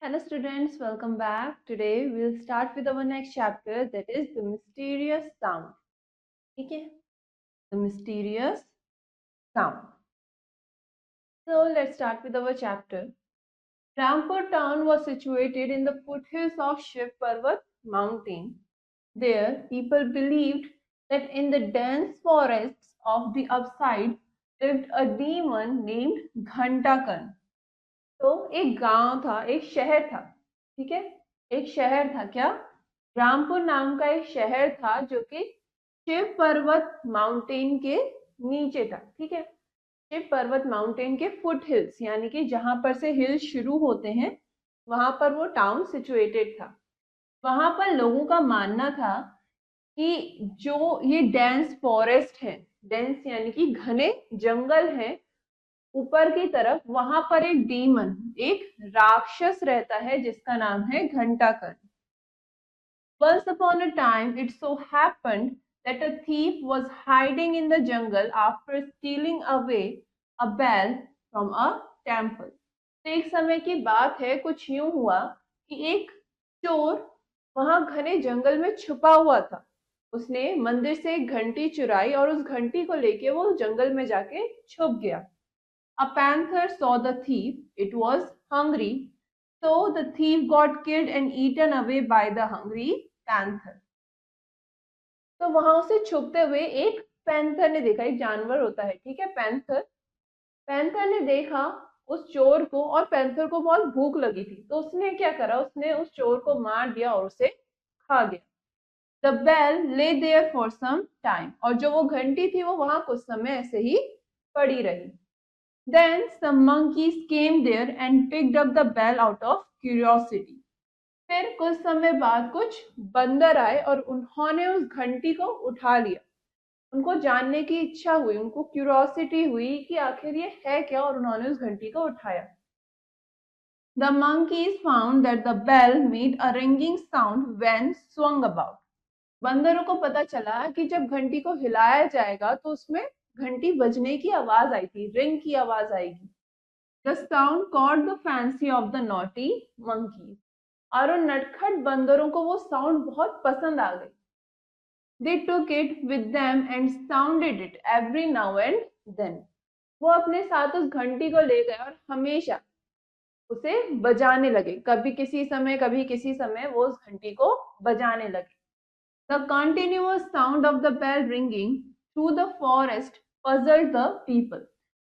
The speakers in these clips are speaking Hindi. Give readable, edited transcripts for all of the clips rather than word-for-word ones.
Hello students, welcome back. Today we'll start with our next chapter, that is the mysterious sound. Okay? The mysterious sound. So let's start with our chapter. Rampur town was situated in the foothills of Shiv Parvat mountain. There people believed that in the dense forests of the upside lived a demon named Ghantakan. तो एक गांव था, एक शहर था, ठीक है, एक शहर था क्या, रामपुर नाम का एक शहर था जो कि शिव पर्वत माउंटेन के नीचे था। ठीक है, शिव पर्वत माउंटेन के फुट हिल्स, यानी कि जहां पर से हिल्स शुरू होते हैं वहां पर वो टाउन सिचुएटेड था। वहां पर लोगों का मानना था कि जो ये डेंस फॉरेस्ट है, डेंस यानी कि घने जंगल है, ऊपर की तरफ वहां पर एक डीमन, एक राक्षस रहता है जिसका नाम है Ghantakarna. Once upon a time it so happened that a thief was hiding in the jungle after stealing away a bell from a temple. तो एक समय की बात है, कुछ यूं हुआ कि एक चोर वहां घने जंगल में छुपा हुआ था। उसने मंदिर से एक घंटी चुराई और उस घंटी को लेके वो जंगल में जाके छुप गया। A panther saw the thief. It was hungry. So the thief got killed and eaten away by the hungry panther. तो वहां उसे छुपते हुए एक पैंथर ने देखा, एक जानवर होता है, ठीक है, पैंथर। पैंथर ने देखा उस चोर को और पैंथर को बहुत भूख लगी थी, तो उसने क्या करा, उसने उस चोर को मार दिया और उसे खा गया। The bell lay there for some time, और जो वो घंटी थी वो वहां कुछ समय ऐसे ही पड़ी रही। Then some monkeys came there and picked up the bell out of curiosity. फिर कुछ समय बाद कुछ बंदर आए और उन्होंने उस घंटी को उठा लिया। उनको जानने की इच्छा हुई, उनको क्यूरियोसिटी हुई कि आखिर ये है क्या, और उन्होंने उस घंटी को उठाया। The monkeys found that the bell made a ringing sound when swung about. बंदरों को पता चला कि जब घंटी को हिलाया जाएगा तो उसमें घंटी बजने की आवाज आई थी, रिंग की आवाज आएगी। The sound caught the fancy of the naughty monkeys. और उन नटखट बंदरों को वो साउंड बहुत पसंद आ गई। They took it with them and sounded it every now and then. वो अपने साथ उस घंटी को ले गए और हमेशा उसे बजाने लगे, कभी किसी समय कभी किसी समय वो उस घंटी को बजाने लगे। The continuous sound of the bell ringing through the forest puzzled the people.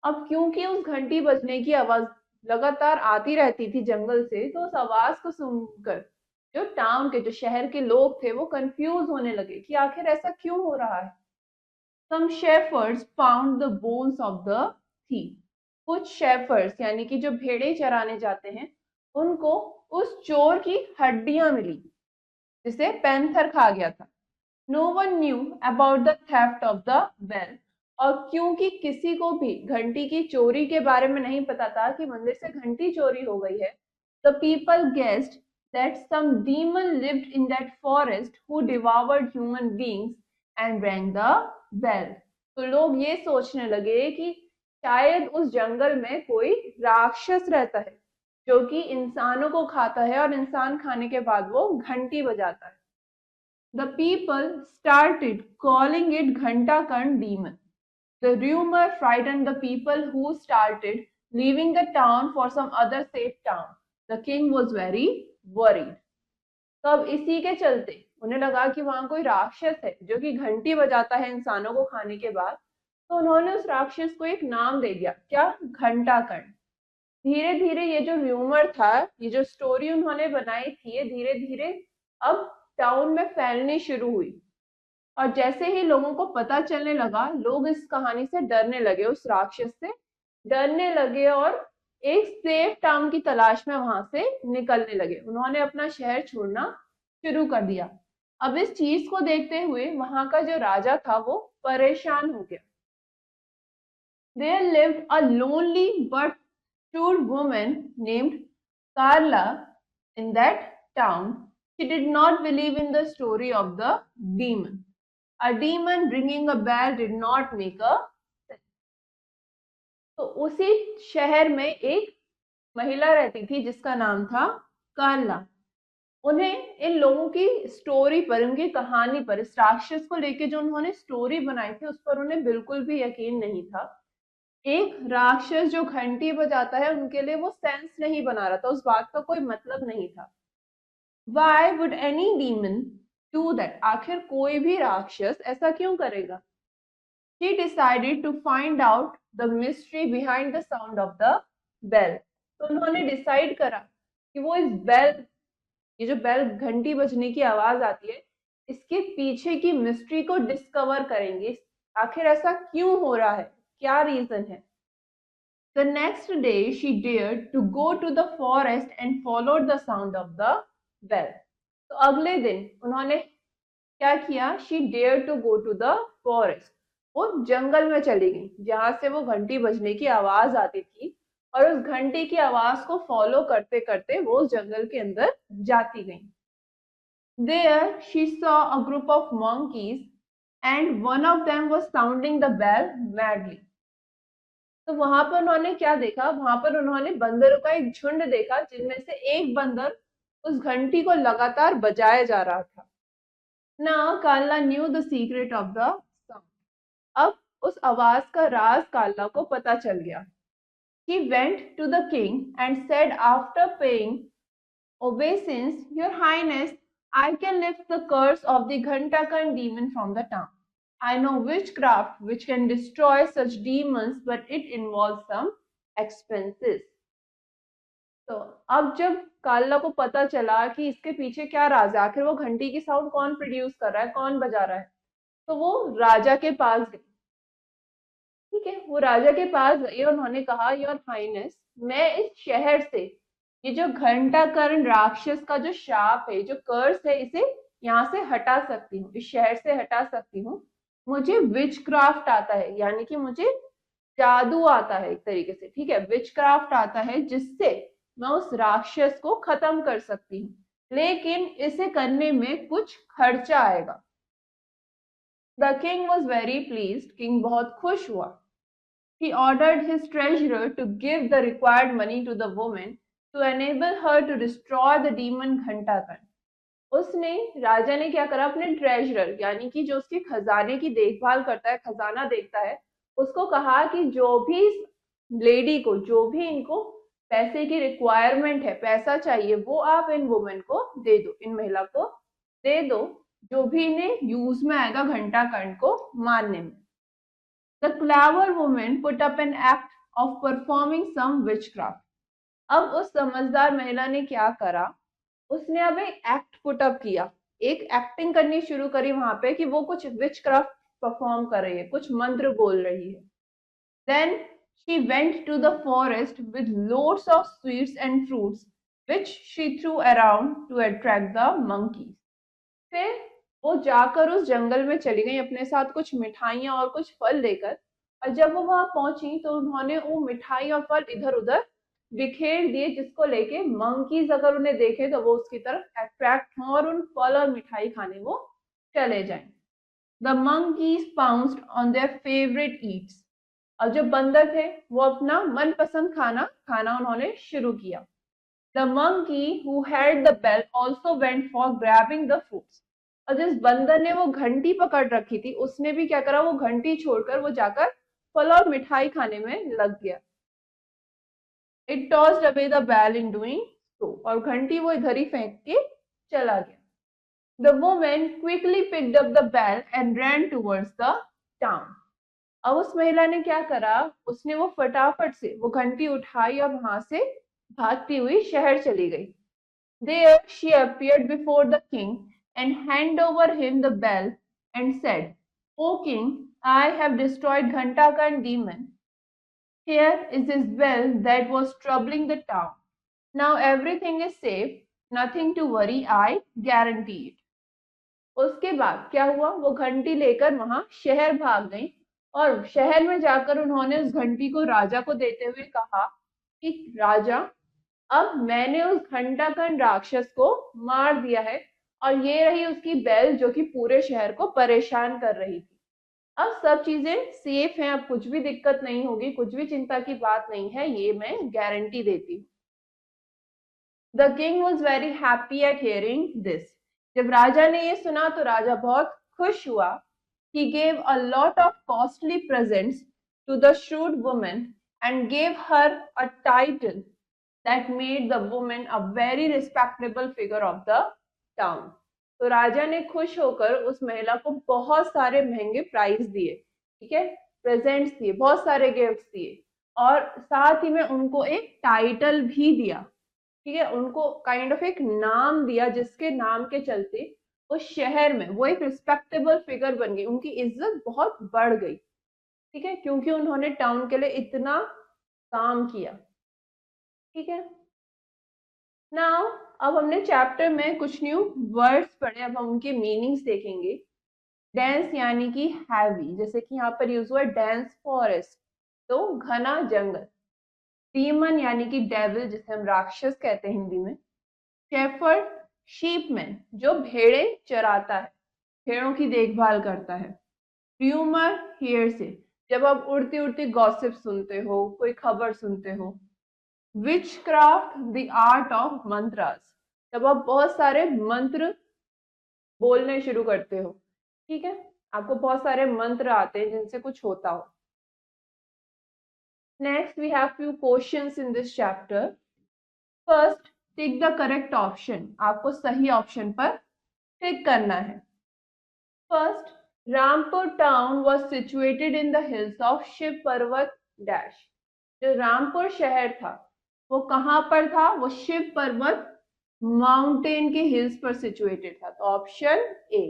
अब क्योंकि उस घंटी बजने की आवाज लगातार आती रहती थी जंगल से, तो उस आवाज को सुनकर जो टाउन के, जो शहर के लोग थे वो कंफ्यूज होने लगे कि आखिर ऐसा क्यों हो रहा है। Some shepherds found the bones of the thief. कुछ शेफर्ड्स यानी कि जो भेड़े चराने जाते हैं, उनको उस चोर की हड्डियां मिली जिसे पैंथर खा गया था। No one knew about the theft of the bell. और क्योंकि किसी को भी घंटी की चोरी के बारे में नहीं पता था कि मंदिर से घंटी चोरी हो गई है, the people guessed that some demon lived in that forest who devoured human beings and rang the bell. तो लोग ये सोचने लगे कि शायद उस जंगल में कोई राक्षस रहता है जो कि इंसानों को खाता है और इंसान खाने के बाद वो घंटी बजाता है। The people started calling it Ghantakarn demon. The rumor frightened the people who started leaving the town for some other safe town. The king was very worried. तो अब इसी के चलते उन्हें लगा कि वहां कोई राक्षस है जो कि घंटी बजाता है इंसानों को खाने के बाद, तो उन्होंने उस राक्षस को एक नाम दे दिया, क्या, घंटाकर्ण। धीरे धीरे ये जो र्यूमर था, ये जो स्टोरी उन्होंने बनाई थी, ये धीरे धीरे अब टाउन में फैलनी शुरू हुई। और जैसे ही लोगों को पता चलने लगा, लोग इस कहानी से डरने लगे, उस राक्षस से डरने लगे और एक सेफ टाउन की तलाश में वहां से निकलने लगे। उन्होंने अपना शहर छोड़ना शुरू कर दिया। अब इस चीज को देखते हुए वहां का जो राजा था वो परेशान हो गया। There lived a lonely but shrewd woman named Carla in that town. She did not believe in the story of the demon. A demon ringing a bell did not make a sense. तो उसी शहर में एक महिला रहती थी जिसका नाम था काला। उन्हें इन लोगों की स्टोरी पर, उनकी कहानी पर, इस राक्षस को लेके जो उन्होंने स्टोरी बनाई थी उस पर उन्हें बिल्कुल भी यकीन नहीं था। एक राक्षस जो घंटी बजाता है उनके लिए वो सेंस नहीं बना रहा था, उस बात का कोई मतलब नहीं था। Why would any demon do that? आखिर कोई भी राक्षस ऐसा क्यों करेगा? She decided to find out the mystery behind the sound of the bell. तो उन्होंने डिसाइड करा कि वो इस बेल, ये जो बेल घंटी बजने की आवाज आती है, इसके पीछे की मिस्ट्री को डिस्कवर करेंगे। आखिर ऐसा क्यों हो रहा है, क्या रीजन है? The next day she dared to go to the forest and followed the sound of the bell. तो अगले दिन उन्होंने क्या किया? She dared to go to the forest. वो जंगल में चली गई जहां से वो घंटी बजने की आवाज आती थी, और उस घंटी की आवाज को फॉलो करते करते वो उस जंगल के अंदर जाती गई। There she saw a group of monkeys and one of them was sounding the bell madly. तो वहां पर उन्होंने क्या देखा? वहां पर उन्होंने बंदरों का एक झुंड देखा जिनमें से एक बंदर उस घंटी को लगातार बजाया जा रहा था। Now Kala knew the secret of the sound. अब उस आवाज का राज काला को पता चल गया। He went to the king and said, after paying obeisance, Your Highness, I can lift the curse of the Ghantakan demon from the town. I know witchcraft which can destroy such demons, but it involves some expenses. तो अब जब काला को पता चला कि इसके पीछे क्या राज है, आखिर वो घंटी की साउंड कौन प्रोड्यूस कर रहा है, कौन बजा रहा है, तो वो राजा के पास गई। ठीक है, वो राजा के पास गई और उन्होंने कहा, योर हाइनेस, मैं इस शहर से ये जो घंटाकर्ण राक्षस का जो शाप है, जो कर्स है, इसे यहाँ से हटा सकती हूँ, इस शहर से हटा सकती हूँ। मुझे विच क्राफ्ट आता है, यानी कि मुझे जादू आता है एक तरीके से। ठीक है, विच क्राफ्ट आता है जिससे मैं उस राक्षस को खत्म कर सकती हूँ, लेकिन इसे करने में कुछ खर्चा आएगा। The king was very pleased, king बहुत खुश हुआ। He ordered his treasurer to give the required money to the woman to enable her to destroy the demon Ghantakarna. उसने, राजा ने क्या करा, अपने ट्रेजरर यानी कि जो उसके खजाने की देखभाल करता है, खजाना देखता है, उसको कहा कि जो भी लेडी को, जो भी इनको पैसे की रिक्वायरमेंट है, पैसा चाहिए, वो आप इन वुमेन को दे दो, इन महिला को दे दो, जो भी इन्हें यूज में आएगा घंटाकर्ण को मारने में। The clever woman put up an act of performing some witchcraft. अब उस समझदार महिला ने क्या करा? उसने अब एक एक्ट पुट अप किया, एक एक्टिंग करनी शुरू करी वहां पे कि वो कुछ विचक्राफ्ट परफॉर्म कर रही है, कुछ मंत्र बोल रही है। Then she went to the forest with loads of sweets and fruits which she threw around to attract the monkeys. फिर वो जाकर उस जंगल में चली गई अपने साथ कुछ मिठाइयाँ और कुछ फल लेकर, और जब वो वहां पहुंची तो उन्होंने वो मिठाई और फल इधर उधर बिखेर दिए, जिसको लेके मंकीज अगर उन्हें देखे तो वो उसकी तरफ अट्रैक्ट हों और उन फल और मिठाई खाने वो चले जाएं। The monkeys pounced on their favorite eats. और जो बंदर थे वो अपना मनपसंद खाना खाना उन्होंने शुरू किया। The monkey who had the bell also went for grabbing the fruits. और जिस बंदर ने वो घंटी पकड़ रखी थी उसने भी क्या करा, वो घंटी छोड़कर वो जाकर फल और मिठाई खाने में लग गया। It tossed away the bell in doing so. और घंटी वो इधर ही फेंक के चला गया। The woman quickly picked up the bell and ran towards the town. अब उस महिला ने क्या करा, उसने वो फटाफट से वो घंटी उठाई और वहां से भागती हुई शहर चली गई। There she appeared before the king and handed over him the bell and said, O king, I have destroyed Ghantakan demon. Here is his bell that was troubling the town. Now everything is safe, nothing to worry, I guarantee it. उसके बाद क्या हुआ, वो घंटी लेकर वहां शहर भाग गई और शहर में जाकर उन्होंने उस घंटी को राजा को देते हुए कहा कि राजा, अब मैंने उस घंटाकर्ण राक्षस को मार दिया है और ये रही उसकी बेल जो कि पूरे शहर को परेशान कर रही थी। अब सब चीजें सेफ हैं, अब कुछ भी दिक्कत नहीं होगी, कुछ भी चिंता की बात नहीं है, ये मैं गारंटी देती हूँ। The king was very happy at hearing this. जब राजा ने ये सुना तो राजा बहुत खुश हुआ. He gave a lot of costly presents to the shrewd woman and gave her a title that made the woman a very respectable figure of the town. तो राजा ने खुश होकर उस महिला को बहुत सारे महंगे प्राइज दिए, ठीक है, प्रेजेंट्स दिए, बहुत सारे गिफ्ट्स दिए, और साथ ही में उनको एक टाइटल भी दिया, ठीक है, उनको काइंड ऑफ एक नाम दिया जिसके नाम के चलते उस शहर में वो एक रिस्पेक्टेबल फिगर बन गई, उनकी इज्जत बहुत बढ़ गई, ठीक है, क्योंकि उन्होंने टाउन के लिए इतना काम किया. ठीक है. नाउ अब हमने चैप्टर में कुछ न्यू वर्ड्स पढ़े, अब हम उनके मीनिंग्स देखेंगे. डेंस यानी कि हैवी, जैसे कि यहाँ पर यूज हुआ डेंस फॉरेस्ट, तो घना जंगल. डीमन यानी कि डेविल, जिसे हम राक्षस कहते हैं हिंदी में. शेफर्ड शीपमैन, जो भेड़े चराता है, भेड़ों की देखभाल करता है. र्यूमर हियर से, जब आप उड़ती उड़ती गॉसिप सुनते हो, कोई खबर सुनते हो. Witchcraft the art of mantras, जब आप बहुत सारे मंत्र बोलने शुरू करते हो, ठीक है, आपको बहुत सारे मंत्र आते हैं जिनसे कुछ होता हो. Next we have few questions in this chapter. First, tick the correct option, आपको सही ऑप्शन पर टिक करना है. First, Rampur town was situated in the hills of Shiv Parvat dash. जो रामपुर शहर था वो कहाँ पर था, वो शिव पर्वत माउंटेन के हिल्स पर सिचुएटेड था, तो option A.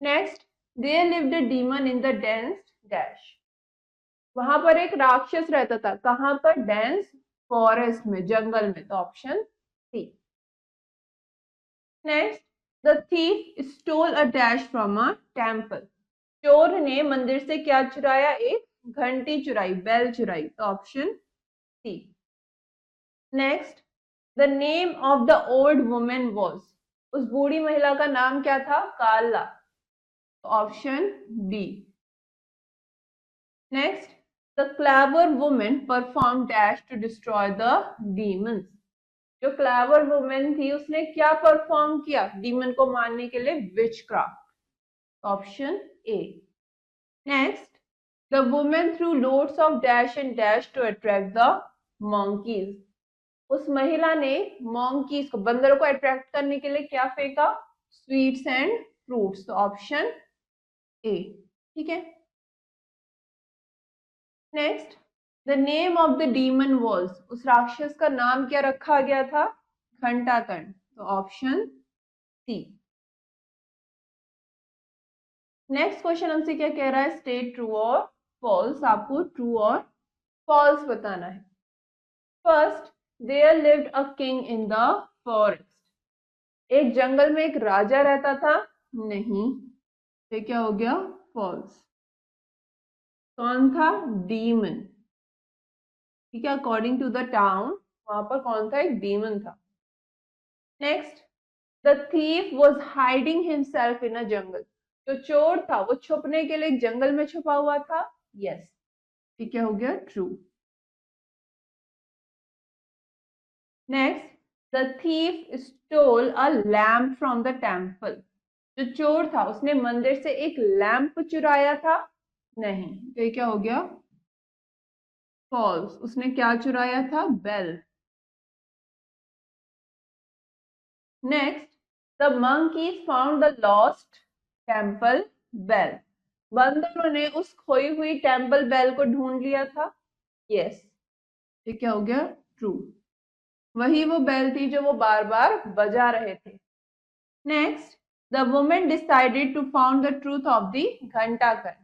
Next, there lived a demon in the dense dash. वहां पर एक राक्षस रहता था, कहाँ पर, डेंस फॉरेस्ट में, जंगल में, तो option C. Next, the thief stole a dash from a temple. चोर ने मंदिर से क्या चुराया, एक घंटी चुराई, बेल चुराई, तो option C. Next, the name of the old women was. उस बूढ़ी महिला का नाम क्या था, काला, तो option B. Next, the clever women perform dash to destroy the demons. जो क्लेवर वुमेन थी उसने क्या परफॉर्म किया डीमन को मारने के लिए, witchcraft, option A. Next, the women threw loads of dash and dash to attract the monkeys. उस महिला ने मंकीज को, बंदरों को अट्रैक्ट करने के लिए क्या फेंका, स्वीट्स एंड फ्रूट्स, तो ऑप्शन ए. ठीक है. Next, the name of the demon was, उस राक्षस का नाम क्या रखा गया था, घंटाकर्ण, तो ऑप्शन सी. नेक्स्ट क्वेश्चन हमसे क्या कह रहा है, स्टेट ट्रू और फॉल्स. आपको ट्रू और फॉल्स बताना है. First, there lived a king in the forest. एक जंगल में एक राजा रहता था, नहीं, ये क्या हो गया, फॉल्स. कौन था, डीमन, ठीक है, अकॉर्डिंग टू द टाउन वहां पर कौन था, एक डीमन था. Next, the thief was hiding himself in a jungle. जो चोर था वो छुपने के लिए जंगल में छुपा हुआ था, यस, ठीक है, हो गया true. Next, the thief stole a lamp from the temple. जो चोर था उसने मंदिर से एक लैंप चुराया था, नहीं, तो ये क्या हो गया, फॉल्स. उसने क्या चुराया था, bell. Next, the monkeys found the lost temple bell. बंदरों ने उस खोई हुई टेम्पल बेल को ढूंढ लिया था, यस, ये क्या हो गया, ट्रू. वही वो बेल थी जो वो बार बार बजा रहे थे. Next, the women decided to found the truth of the Ghantakarna.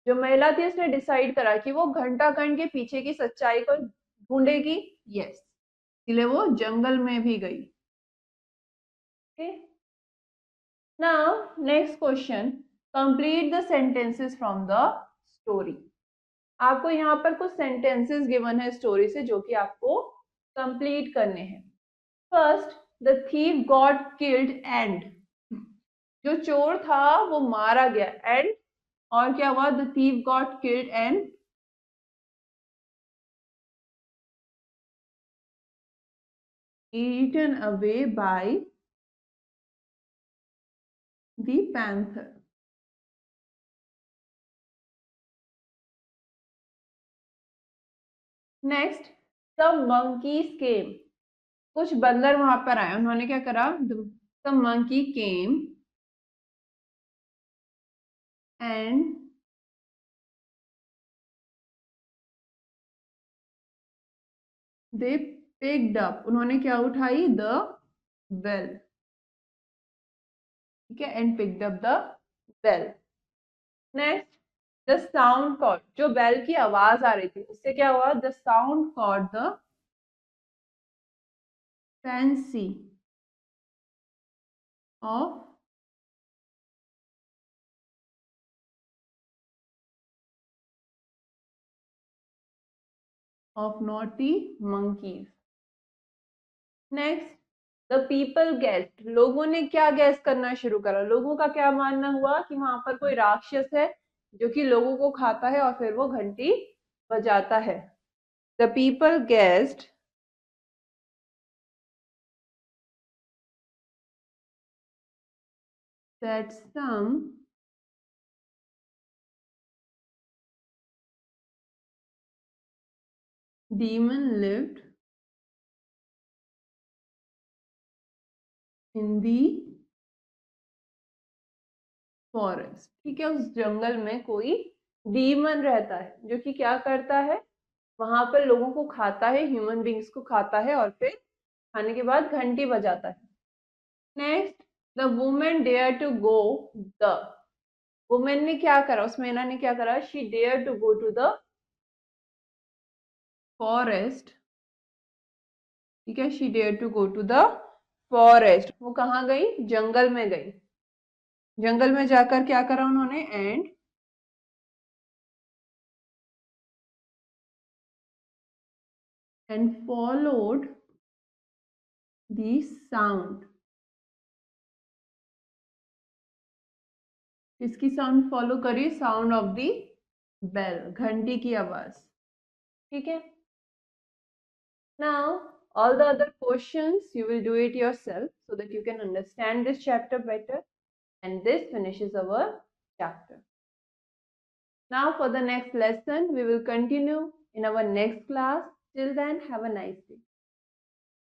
जो महिला थी उसने डिसाइड करा कि वो घंटाकर्ण के पीछे की सच्चाई को ढूंढेगी, यस, इसलिए वो जंगल में भी गई. Okay. Now next question, complete the sentences from the story. आपको यहाँ पर कुछ सेंटेंसेस गिवन है स्टोरी से जो कि आपको कंप्लीट करने हैं. First, the thief got killed and. जो चोर था वो मारा गया, एंड और क्या हुआ, the thief got killed and eaten away by the panther. Next, some monkeys came. कुछ बंदर वहां पर आए, उन्होंने क्या करा? Some monkey came and they picked up. उन्होंने क्या उठाई? The bell. ठीक है, and picked up the bell. Next, the sound caught. जो बेल की आवाज आ रही थी उससे क्या हुआ? The sound caught the fancy of naughty monkeys. Next, the people guessed. लोगों ने क्या गैस करना शुरू करा? लोगों का क्या मानना हुआ कि वहां पर कोई राक्षस है जो कि लोगों को खाता है और फिर वो घंटी बजाता है. The people guessed that some demon lived in the forest. ठीक है, उस जंगल में कोई डीमन रहता है जो कि क्या करता है? वहां पर लोगों को खाता है, ह्यूमन बींग्स को खाता है और फिर खाने के बाद घंटी बजाता है. Next, the women dare to go. The women ने क्या करा? उस महिला ने क्या करा? She dare to go to the forest. ठीक है, she dare to go to the forest. वो कहाँ गई? जंगल में गई. जंगल में जाकर क्या करा उन्होंने? And followed the sound. किसकी साउंड फॉलो करिए? साउंड ऑफ द बेल, घंटी की आवाज. ठीक है. Now all the other questions you will do it yourself so that you can understand this chapter better, and this finishes our chapter. Now for the next lesson we will continue in our next class. Till then, have a nice day.